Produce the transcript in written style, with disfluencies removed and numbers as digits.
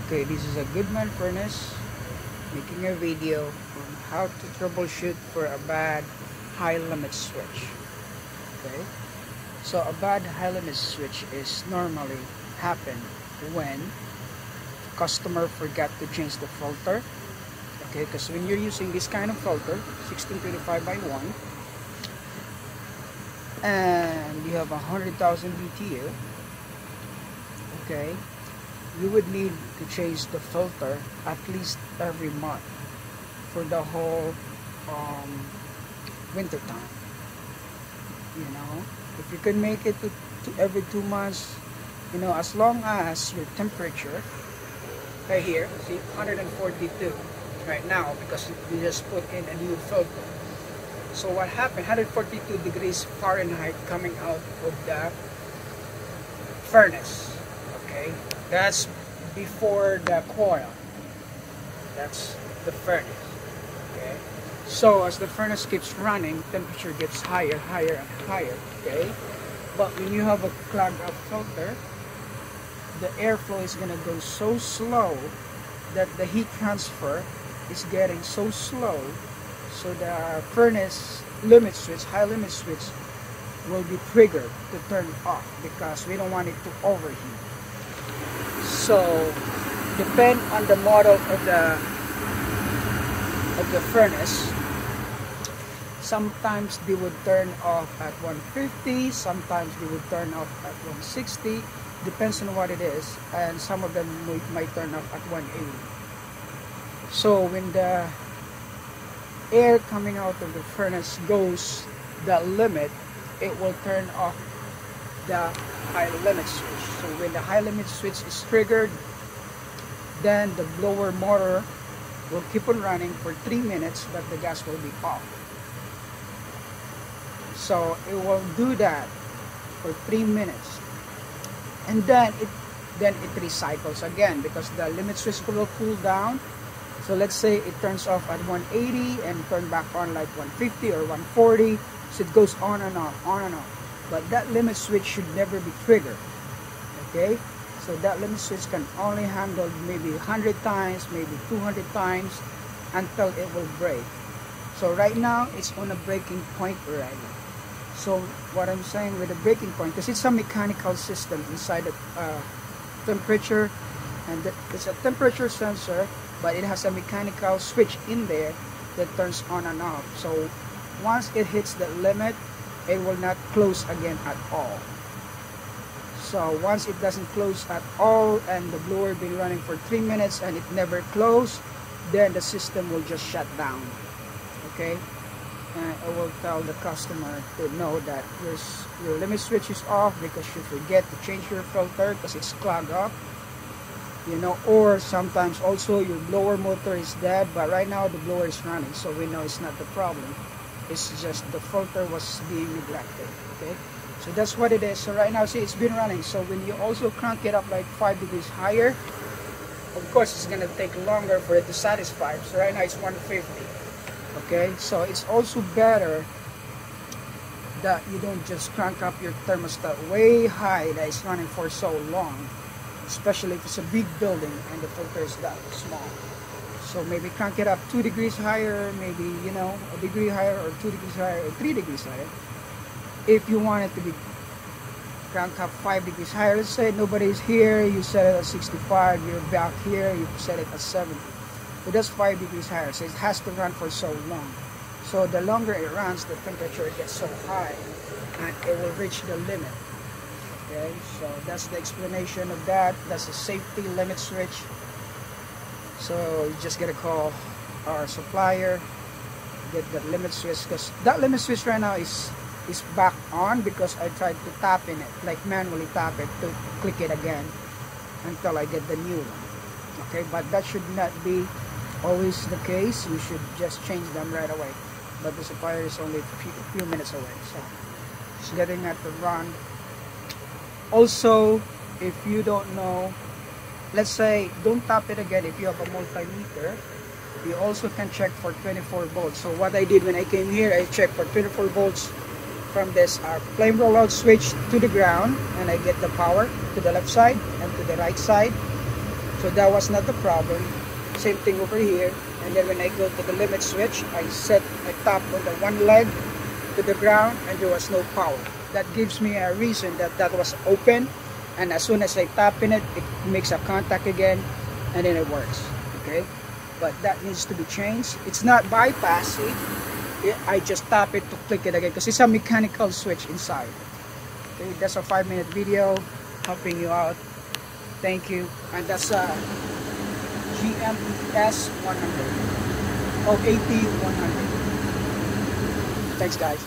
Okay, this is a Goodman furnace, making a video on how to troubleshoot for a bad high limit switch. Okay, so a bad high limit switch is normally happen when customer forgot to change the filter. Okay, because when you're using this kind of filter, 1625 by 1, and you have 100,000 BTU, okay, you would need to change the filter at least every month for the whole winter time. You know, if you can make it to every 2 months, you know, as long as your temperature right here, see 142 right now, because you just put in a new filter. So what happened, 142 degrees Fahrenheit coming out of the furnace. Okay, that's before the coil. That's the furnace. Okay, so as the furnace keeps running, temperature gets higher and higher. Okay, but when you have a clogged up filter, the airflow is going to go so slow that the heat transfer is getting so slow, so the furnace limit switch, high limit switch, will be triggered to turn off because we don't want it to overheat. So depend on the model of the furnace. Sometimes they would turn off at 150, sometimes they would turn off at 160, depends on what it is, and some of them might turn off at 180. So when the air coming out of the furnace goes that limit, it will turn off the high limit switch. So when the high limit switch is triggered, then the blower motor will keep on running for 3 minutes, but the gas will be off. So it will do that for 3 minutes, and then it recycles again because the limit switch will cool down. So let's say it turns off at 180 and turn back on like 150 or 140. So it goes on and on, on and on. But that limit switch should never be triggered. Okay? So that limit switch can only handle maybe 100 times, maybe 200 times until it will break. So right now it's on a breaking point already. So what I'm saying with the breaking point, because it's a mechanical system inside the temperature, and it's a temperature sensor, but it has a mechanical switch in there that turns on and off. So once it hits the limit, it will not close again at all. So once it doesn't close at all and the blower been running for 3 minutes and it never closed, then the system will just shut down. Okay, and I will tell the customer to know that your limit switch is off because you forget to change your filter because it's clogged up. You know, or sometimes also your blower motor is dead, but right now the blower is running, so we know it's not the problem. It's just the filter was being neglected. Okay, so that's what it is. So right now, see, it's been running. So when you also crank it up like 5 degrees higher, of course it's gonna take longer for it to satisfy. So right now it's 150. Okay, so it's also better that you don't just crank up your thermostat way high that it's running for so long, especially if it's a big building and the filter is that small. So maybe crank it up 2 degrees higher, maybe, you know, a degree higher, or 2 degrees higher, or 3 degrees higher. If you want it to be crank up 5 degrees higher, let's say nobody's here, you set it at 65, you're back here, you set it at 70. So that's 5 degrees higher, so it has to run for so long. So the longer it runs, the temperature gets so high, and it will reach the limit. Okay, so that's the explanation of that. That's a safety limit switch. So you just gotta call our supplier, get that limit switch, because that limit switch right now is back on because I tried to tap in it, like manually tap it to click it again until I get the new one. Okay, but that should not be always the case. You should just change them right away. But the supplier is only a few minutes away, so it's getting at the run. Also, if you don't know, let's say don't tap it again if you have a multimeter, you also can check for 24 volts. So what I did when I came here, I checked for 24 volts from this flame rollout switch to the ground, and I get the power to the left side and to the right side. So that was not the problem. Same thing over here. And then when I go to the limit switch, I tap on the one leg to the ground, and there was no power. That gives me a reason that that was open, and as soon as I tap in it, it makes a contact again, and then it works. Okay, but that needs to be changed. It's not bypassing. I just tap it to click it again because it's a mechanical switch inside. Okay, that's a 5-minute video helping you out. Thank you. And that's a GMS 100 or AT 100. Thanks, guys.